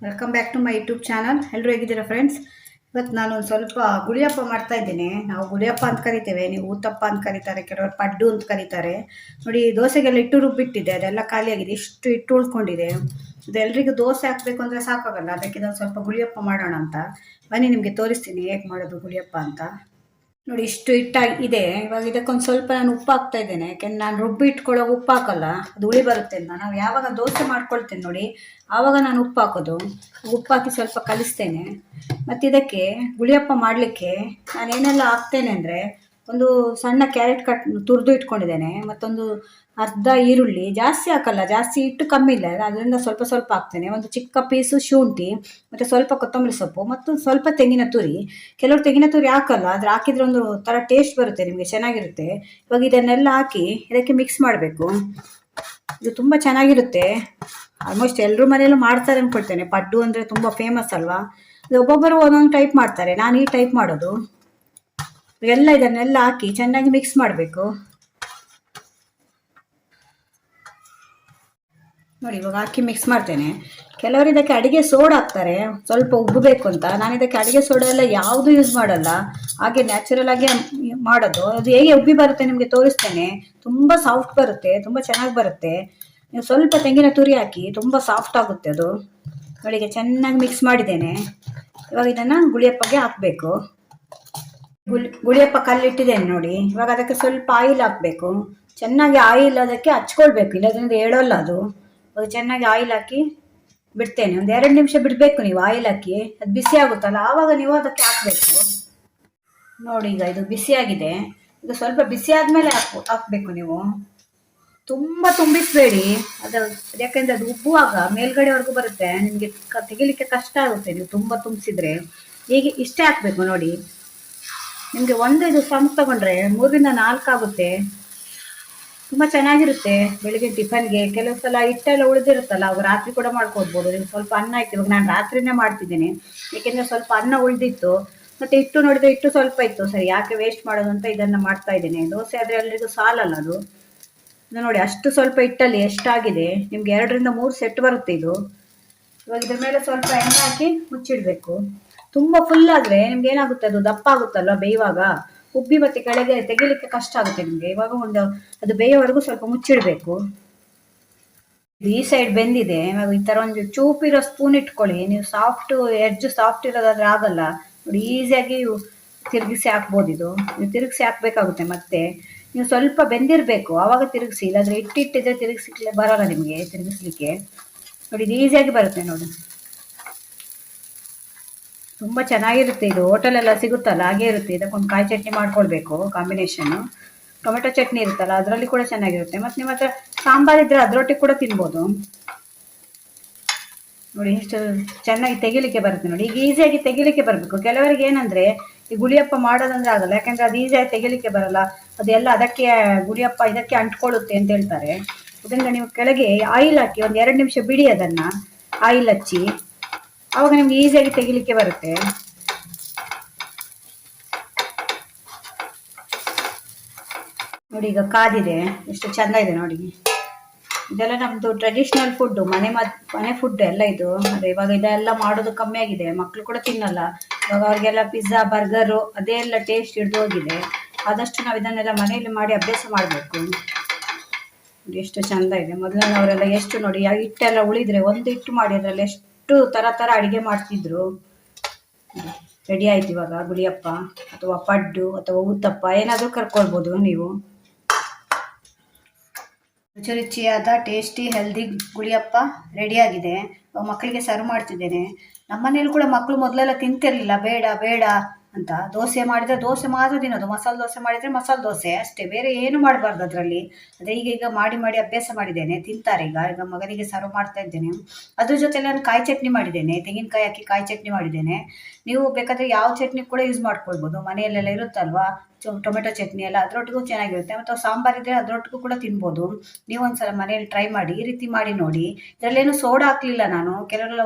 Welcome back to my YouTube channel. ಎಲ್ಲರೂ ಹೇಗಿದ್ದೀರಾ friends? ಇವತ್ತು ನಾನು ಒಂದು ಸ್ವಲ್ಪ ಗುಳಿಯಪ್ಪ ಮಾಡ್ತಾ ಇದ್ದೀನಿ. ನಾವು ಗುಳಿಯಪ್ಪ ಅಂತ ಕರಿತೇವೆ, ನೀವು ಊತಪ್ಪ ಅಂತ ಕರೀತಾರೆ, ಕೆಲವರು ಪಡ್ಡು ಅಂತ ಕರೀತಾರೆ. ನೋಡಿ, ದೋಸೆಗೆಲ್ಲ ಹಿಟ್ಟು ರುಬ್ಬಿಟ್ಟಿದೆ, ಅದೆಲ್ಲ ಖಾಲಿಯಾಗಿದೆ. ಇಷ್ಟು ಹಿಟ್ಟು ಉಳ್ಕೊಂಡಿದೆ. ಅದೆಲ್ಲರಿಗೂ ದೋಸೆ ಹಾಕಬೇಕು ಅಂದರೆ ಸಾಕಾಗಲ್ಲ, ಅದಕ್ಕೆ ಇದೊಂದು ಸ್ವಲ್ಪ ಗುಳಿಯಪ್ಪ ಮಾಡೋಣ ಅಂತ ಬನ್ನಿ ನಿಮಗೆ ತೋರಿಸ್ತೀನಿ ಹೇಗೆ ಮಾಡೋದು ಗುಳಿಯಪ್ಪ ಅಂತ. ನೋಡಿ, ಇಷ್ಟು ಹಿಟ್ಟಾಗಿದೆ. ಇವಾಗ ಇದಕ್ಕೊಂದು ಸ್ವಲ್ಪ ನಾನು ಉಪ್ಪು ಹಾಕ್ತಾ ಇದ್ದೇನೆ, ಯಾಕೆಂದ್ರೆ ನಾನು ರುಬ್ಬಿ ಇಟ್ಕೊಳ್ಳೋ ಉಪ್ಪು ಹಾಕಲ್ಲ, ಅದು ಹುಳಿ ಬರುತ್ತೆ ಅಂತ. ನಾವು ಯಾವಾಗ ದೋಸೆ ಮಾಡ್ಕೊಳ್ತೇನೆ ನೋಡಿ, ಆವಾಗ ನಾನು ಉಪ್ಪು ಹಾಕೋದು. ಉಪ್ಪು ಹಾಕಿ ಸ್ವಲ್ಪ ಕಲಿಸ್ತೇನೆ. ಮತ್ತು ಇದಕ್ಕೆ ಗುಳಿಯಪ್ಪ ಮಾಡಲಿಕ್ಕೆ ನಾನು ಏನೆಲ್ಲ ಹಾಕ್ತೇನೆ ಅಂದರೆ, ಒಂದು ಸಣ್ಣ ಕ್ಯಾರೆಟ್ ತುರಿದು ಇಟ್ಕೊಂಡಿದ್ದೇನೆ, ಮತ್ತೊಂದು ಅರ್ಧ ಈರುಳ್ಳಿ, ಜಾಸ್ತಿ ಹಾಕಲ್ಲ, ಜಾಸ್ತಿ ಹಿಟ್ಟು ಕಮ್ಮಿ ಇಲ್ಲ, ಅದರಿಂದ ಸ್ವಲ್ಪ ಸ್ವಲ್ಪ ಹಾಕ್ತೇನೆ. ಒಂದು ಚಿಕ್ಕ ಪೀಸು ಶುಂಠಿ, ಮತ್ತು ಸ್ವಲ್ಪ ಕೊತ್ತಂಬರಿ ಸೊಪ್ಪು, ಮತ್ತು ಸ್ವಲ್ಪ ತೆಂಗಿನ ತುರಿ. ಕೆಲವರು ತೆಂಗಿನ ತುರಿ ಹಾಕಲ್ಲ, ಆದರೆ ಹಾಕಿದ್ರೆ ಒಂದು ಥರ ಟೇಸ್ಟ್ ಬರುತ್ತೆ, ನಿಮಗೆ ಚೆನ್ನಾಗಿರುತ್ತೆ. ಇವಾಗ ಇದನ್ನೆಲ್ಲ ಹಾಕಿ ಇದಕ್ಕೆ ಮಿಕ್ಸ್ ಮಾಡಬೇಕು. ಇದು ತುಂಬ ಚೆನ್ನಾಗಿರುತ್ತೆ. ಆಲ್ಮೋಸ್ಟ್ ಎಲ್ಲರೂ ಮನೆಯಲ್ಲೂ ಮಾಡ್ತಾರೆ ಅಂದ್ಕೊಳ್ತೇನೆ. ಪಡ್ಡು ಅಂದರೆ ತುಂಬ ಫೇಮಸ್ ಅಲ್ವಾ. ಇದು ಒಬ್ಬೊಬ್ಬರು ಒಂದೊಂದು ಟೈಪ್ ಮಾಡ್ತಾರೆ, ನಾನು ಈ ಟೈಪ್ ಮಾಡೋದು. ಇದನ್ನೆಲ್ಲ ಹಾಕಿ ಚೆನ್ನಾಗಿ ಮಿಕ್ಸ್ ಮಾಡಬೇಕು. ನೋಡಿ, ಇವಾಗ ಹಾಕಿ ಮಿಕ್ಸ್ ಮಾಡ್ತೇನೆ. ಕೆಲವರು ಇದಕ್ಕೆ ಅಡಿಗೆ ಸೋಡಾ ಹಾಕ್ತಾರೆ, ಸ್ವಲ್ಪ ಉಬ್ಬಬೇಕು ಅಂತ. ನಾನು ಇದಕ್ಕೆ ಅಡಿಗೆ ಸೋಡಾ ಎಲ್ಲ ಯಾವುದು ಯೂಸ್ ಮಾಡಲ್ಲ, ಹಾಗೆ ನ್ಯಾಚುರಲ್ ಆಗಿ ಮಾಡೋದು. ಅದು ಹೇಗೆ ಉಬ್ಬಿ ಬರುತ್ತೆ ನಿಮಗೆ ತೋರಿಸ್ತೇನೆ. ತುಂಬ ಸಾಫ್ಟ್ ಬರುತ್ತೆ, ತುಂಬ ಚೆನ್ನಾಗಿ ಬರುತ್ತೆ. ನೀವು ಸ್ವಲ್ಪ ತೆಂಗಿನ ತುರಿ ಹಾಕಿ, ತುಂಬ ಸಾಫ್ಟ್ ಆಗುತ್ತೆ ಅದು. ನೋಡಿ, ಚೆನ್ನಾಗಿ ಮಿಕ್ಸ್ ಮಾಡಿದ್ದೇನೆ. ಇವಾಗ ಇದನ್ನು ಗುಳಿಯಪ್ಪಗೆ ಹಾಕಬೇಕು. ಗುಳಿಯಪ್ಪ ಕಲ್ಲಿಟ್ಟಿದ್ದೇನೆ ನೋಡಿ. ಇವಾಗ ಅದಕ್ಕೆ ಸ್ವಲ್ಪ ಆಯಿಲ್ ಹಾಕಬೇಕು. ಚೆನ್ನಾಗಿ ಆಯಿಲ್ ಅದಕ್ಕೆ ಹಚ್ಕೊಳ್ಬೇಕು, ಇಲ್ಲದ್ರಿಂದ ಹೇಳೋಲ್ಲ ಅದು. ಅದು ಚೆನ್ನಾಗಿ ಆಯಿಲ್ ಹಾಕಿ ಬಿಡ್ತೇನೆ. ಒಂದು 2 ನಿಮಿಷ ಬಿಡಬೇಕು ನೀವು ಆಯಿಲ್ ಹಾಕಿ. ಅದು ಬಿಸಿ ಆಗುತ್ತಲ್ಲ, ಆವಾಗ ನೀವು ಅದಕ್ಕೆ ಹಾಕಬೇಕು. ನೋಡಿ, ಈಗ ಇದು ಬಿಸಿಯಾಗಿದೆ. ಇದು ಸ್ವಲ್ಪ ಬಿಸಿ ಆದಮೇಲೆ ಹಾಕಬೇಕು ನೀವು. ತುಂಬ ತುಂಬಿಸಬೇಡಿ, ಅದು ಯಾಕೆಂದರೆ ಅದು ಉಬ್ಬುವಾಗ ಮೇಲ್ಗಡೆವರೆಗೂ ಬರುತ್ತೆ, ನಿಮಗೆ ತೆಗಿಲಿಕ್ಕೆ ಕಷ್ಟ ಆಗುತ್ತೆ ನೀವು ತುಂಬ ತುಂಬಿಸಿದ್ರೆ. ಹೀಗೆ ಇಷ್ಟೇ ಹಾಕಬೇಕು ನೋಡಿ. ನಿಮಗೆ ಇದು ಸಮ ತಗೊಂಡ್ರೆ 3ರಿಂದ 4 ಆಗುತ್ತೆ. ತುಂಬ ಚೆನ್ನಾಗಿರುತ್ತೆ ಬೆಳಿಗ್ಗೆ ಟಿಫನ್ಗೆ. ಕೆಲವು ಸಲ ಹಿಟ್ಟೆಲ್ಲ ಉಳಿದಿರುತ್ತಲ್ಲ, ಅವಾಗ ರಾತ್ರಿ ಕೂಡ ಮಾಡ್ಕೊಡ್ಬೋದು. ನಿಮ್ಗೆ ಸ್ವಲ್ಪ ಅನ್ನ ಇತ್ತು, ಇವಾಗ ನಾನು ರಾತ್ರಿನೇ ಮಾಡ್ತಿದ್ದೇನೆ, ಏಕೆಂದರೆ ಸ್ವಲ್ಪ ಅನ್ನ ಉಳಿದಿತ್ತು. ಮತ್ತು ಹಿಟ್ಟು ನೋಡಿದರೆ ಹಿಟ್ಟು ಸ್ವಲ್ಪ ಇತ್ತು, ಸರಿ ಯಾಕೆ ವೇಸ್ಟ್ ಮಾಡೋದು ಅಂತ ಇದನ್ನು ಮಾಡ್ತಾ ಇದ್ದೇನೆ. ದೋಸೆ ಆದರೆ ಎಲ್ರಿಗೂ ಸಾಲಲ್ಲ ಅದು. ಇದು ನೋಡಿ, ಅಷ್ಟು ಸ್ವಲ್ಪ ಹಿಟ್ಟಲ್ಲಿ ಎಷ್ಟಾಗಿದೆ. ನಿಮ್ಗೆ 2ರಿಂದ 3 ಸೆಟ್ ಬರುತ್ತೆ ಇದು. ಇವಾಗ ಇದ್ರ ಮೇಲೆ ಸ್ವಲ್ಪ ಎಣ್ಣೆ ಹಾಕಿ ಮುಚ್ಚಿಡಬೇಕು. ತುಂಬ ಫುಲ್ ಆದರೆ ನಿಮ್ಗೆ ಏನಾಗುತ್ತೆ, ಅದು ದಪ್ಪ ಆಗುತ್ತಲ್ವ ಬೇಯುವಾಗ, ಉಬ್ಬಿ ಮತ್ತೆ ಕೆಳಗೆ ತೆಗಿಲಿಕ್ಕೆ ಕಷ್ಟ ಆಗುತ್ತೆ ನಿಮಗೆ. ಇವಾಗ ಅದು ಬೇಯೋವರೆಗೂ ಸ್ವಲ್ಪ ಮುಚ್ಚಿಡಬೇಕು. ಈ ಸೈಡ್ ಬೆಂದಿದೆ. ಇವಾಗ ಈ ಥರ ಒಂದು ಚೂಪಿರೋ ಸ್ಪೂನ್ ಇಟ್ಕೊಳ್ಳಿ. ನೀವು ಎಡ್ಜ್ ಸಾಫ್ಟ್ ಇರೋದಾದ್ರೆ ಆಗಲ್ಲ ನೋಡಿ, ಈಸಿಯಾಗಿ ತಿರುಗಿಸಿ ಹಾಕ್ಬೋದು. ಇದು ನೀವು ತಿರುಗಿಸಿ ಹಾಕ್ಬೇಕಾಗುತ್ತೆ. ಮತ್ತೆ ನೀವು ಸ್ವಲ್ಪ ಬೆಂದಿರಬೇಕು, ಆವಾಗ ತಿರುಗಿಸಿ. ಇಲ್ಲಾಂದರೆ ಇಟ್ಟಿದ್ರೆ ತಿರುಗಿಸ್ಲಿಕ್ಕೆ ಬರೋಲ್ಲ ನಿಮಗೆ, ತಿರುಗಿಸ್ಲಿಕ್ಕೆ. ನೋಡಿ, ಇದು ಈಸಿಯಾಗಿ ಬರುತ್ತೆ ನೋಡಿ. ತುಂಬ ಚೆನ್ನಾಗಿರುತ್ತೆ ಇದು. ಹೋಟೆಲೆಲ್ಲ ಸಿಗುತ್ತಲ್ಲ ಹಾಗೆ ಇರುತ್ತೆ. ಇದಕ್ಕೊಂದು ಕಾಯಿ ಚಟ್ನಿ ಮಾಡ್ಕೊಳ್ಬೇಕು, ಕಾಂಬಿನೇಷನ್ನು. ಟೊಮೆಟೊ ಚಟ್ನಿ ಇರುತ್ತಲ್ಲ, ಅದರಲ್ಲಿ ಕೂಡ ಚೆನ್ನಾಗಿರುತ್ತೆ. ಮತ್ತು ನಿಮ್ಮ ಹತ್ರ ಸಾಂಬಾರು ಇದ್ದರೆ ಅದರೊಟ್ಟಿಗೆ ಕೂಡ ತಿನ್ಬೋದು. ನೋಡಿ, ಎಷ್ಟು ಚೆನ್ನಾಗಿ ತೆಗಿಲಿಕ್ಕೆ ಬರುತ್ತೆ ನೋಡಿ. ಈಗ ಈಸಿಯಾಗಿ ತೆಗಿಲಿಕ್ಕೆ ಬರಬೇಕು. ಕೆಲವರಿಗೆ ಏನಂದರೆ ಈ ಗುಳಿಯಪ್ಪ ಮಾಡೋದಂದ್ರೆ ಆಗಲ್ಲ, ಯಾಕೆಂದರೆ ಅದು ಈಸಿಯಾಗಿ ತೆಗಿಲಿಕ್ಕೆ ಬರಲ್ಲ. ಅದೆಲ್ಲ ಅದಕ್ಕೆ ಗುಳಿಯಪ್ಪ ಇದಕ್ಕೆ ಅಂಟ್ಕೊಳ್ಳುತ್ತೆ ಅಂತ ಹೇಳ್ತಾರೆ. ಅದರಿಂದ ನೀವು ಕೆಳಗೆ ಆಯಿಲ್ ಹಾಕಿ ಒಂದು 2 ನಿಮಿಷ ಬಿಡಿ, ಅದನ್ನು ಆಯಿಲ್ ಹಚ್ಚಿ, ಆವಾಗ ನಿಮ್ಗೆ ಈಸಿಯಾಗಿ ತೆಗಿಲಿಕ್ಕೆ ಬರುತ್ತೆ. ನೋಡಿ, ಈಗ ಕಾದಿದೆ, ಎಷ್ಟು ಚೆಂದ ಇದೆ ನೋಡಿ. ಇದೆಲ್ಲ ನಮ್ಮದು ಟ್ರೆಡಿಷ್ನಲ್ ಫುಡ್ಡು, ಮನೆ ಫುಡ್ ಎಲ್ಲ ಇದು. ಅದೇ ಇವಾಗ ಇದೆಲ್ಲ ಮಾಡೋದು ಕಮ್ಮಿ ಆಗಿದೆ, ಮಕ್ಕಳು ಕೂಡ ತಿನ್ನಲ್ಲ. ಇವಾಗ ಅವ್ರಿಗೆಲ್ಲ ಪಿಜ್ಜಾ, ಬರ್ಗರು ಅದೇ ಎಲ್ಲ ಟೇಸ್ಟ್ ಹಿಡಿದು ಹೋಗಿದೆ. ಆದಷ್ಟು ನಾವು ಇದನ್ನೆಲ್ಲ ಮನೆಯಲ್ಲಿ ಮಾಡಿ ಅಭ್ಯಾಸ ಮಾಡಬೇಕು. ಎಷ್ಟು ಚೆಂದ ಇದೆ. ಮೊದಲಿನವರೆಲ್ಲ ಎಷ್ಟು ನೋಡಿ, ಹಿಟ್ಟೆಲ್ಲ ಉಳಿದ್ರೆ ಒಂದು ಹಿಟ್ಟು ಮಾಡಿ ಅದರಲ್ಲಿ ಎಷ್ಟು ಥರ ಅಡುಗೆ ಮಾಡ್ತಿದ್ರು. ರೆಡಿ ಆಯ್ತು ಇವಾಗ ಗುಳಿಯಪ್ಪ ಅಥವಾ ಪಡ್ಡು ಅಥವಾ ಊತಪ್ಪ, ಏನಾದರೂ ಕರ್ಕೊಳ್ಬೋದು ನೀವು. ರುಚಿಯಾದ ಟೇಸ್ಟಿ ಹೆಲ್ದಿ ಗುಳಿಯಪ್ಪ ರೆಡಿಯಾಗಿದೆ. ಮಕ್ಕಳಿಗೆ ಸರ್ವ್ ಮಾಡ್ತಿದ್ದೇನೆ. ನಮ್ಮ ಮನೇಲಿ ಕೂಡ ಮಕ್ಕಳು ಮೊದಲೆಲ್ಲ ತಿಂತಿರಲಿಲ್ಲ, ಬೇಡ ಬೇಡ ಅಂತ. ದೋಸೆ ಮಾಡಿದರೆ ದೋಸೆ ಮಾತ್ರ ತಿನ್ನೋದು, ಮಸಾಲೆ ದೋಸೆ ಮಾಡಿದರೆ ಮಸಾಲೆ ದೋಸೆ ಅಷ್ಟೇ, ಬೇರೆ ಏನು ಮಾಡಬಾರ್ದು ಅದರಲ್ಲಿ. ಅದೇ ಈಗ ಮಾಡಿ ಅಭ್ಯಾಸ ಮಾಡಿದ್ದೇನೆ, ತಿಂತಾರೆ. ಈಗ ಮಗನಿಗೆ ಸರ್ವ್ ಮಾಡ್ತಾ ಇದ್ದೇನೆ. ಅದ್ರ ಜೊತೆ ನಾನು ಕಾಯಿ ಚಟ್ನಿ ಮಾಡಿದ್ದೇನೆ, ತೆಂಗಿನಕಾಯಿ ಹಾಕಿ ಕಾಯಿ ಚಟ್ನಿ ಮಾಡಿದ್ದೇನೆ. ನೀವು ಬೇಕಾದರೆ ಯಾವ ಚಟ್ನಿ ಕೂಡ ಯೂಸ್ ಮಾಡ್ಕೊಳ್ಬೋದು, ಮನೆಯಲ್ಲೆಲ್ಲ ಇರುತ್ತಲ್ವಾ. ಟೊಮೆಟೊ ಚಟ್ನಿ ಎಲ್ಲ ಅದರೊಟ್ಟಿಗೂ ಚೆನ್ನಾಗಿರುತ್ತೆ. ಮತ್ತು ಸಾಂಬಾರಿದ್ರೆ ಅದರೊಟ್ಟಿಗೂ ಕೂಡ ತಿನ್ಬೋದು. ನೀವು ಒಂದ್ಸಲ ಮನೇಲಿ ಟ್ರೈ ಮಾಡಿ, ಈ ರೀತಿ ಮಾಡಿ ನೋಡಿ. ಇದರಲ್ಲೇನು ಸೋಡಾ ಹಾಕಲಿಲ್ಲ ನಾನು. ಕೆಲವರೆಲ್ಲ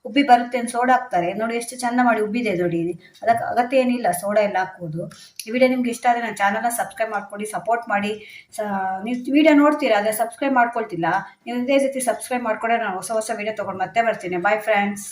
ಉಬ್ಬಿ ಬರುತ್ತೆ ಅಂತ ಸೋಡಾ ಹಾಕ್ತಾರೆ. ನೋಡಿ ಎಷ್ಟು ಚಂದ ಮಾಡಿ ಉಬ್ಬಿದೆ ನೋಡಿ. ಅದಕ್ಕೆ ಅಗತ್ಯ ಏನಿಲ್ಲ ಸೋಡಾ ಎಲ್ಲ ಹಾಕುವುದು. ಈ ವಿಡಿಯೋ ನಿಮ್ಗೆ ಇಷ್ಟ ಆದರೆ ನನ್ನ ಚಾನಲ್ನ ಸಬ್ಸ್ಕ್ರೈಬ್ ಮಾಡ್ಕೊಳ್ಳಿ, ಸಪೋರ್ಟ್ ಮಾಡಿ. ನೀವು ವಿಡಿಯೋ ನೋಡ್ತೀರಾ ಆದರೆ ಸಬ್ಸ್ಕ್ರೈಬ್ ಮಾಡ್ಕೊಳ್ತಿಲ್ಲ. ನೀವು ಇದೇ ರೀತಿ ಸಬ್ಸ್ಕ್ರೈಬ್ ಮಾಡ್ಕೊಂಡ್ರೆ ನಾನು ಹೊಸ ವಿಡಿಯೋ ತೊಗೊಂಡು ಮತ್ತೆ ಬರ್ತೀನಿ. Bye friends.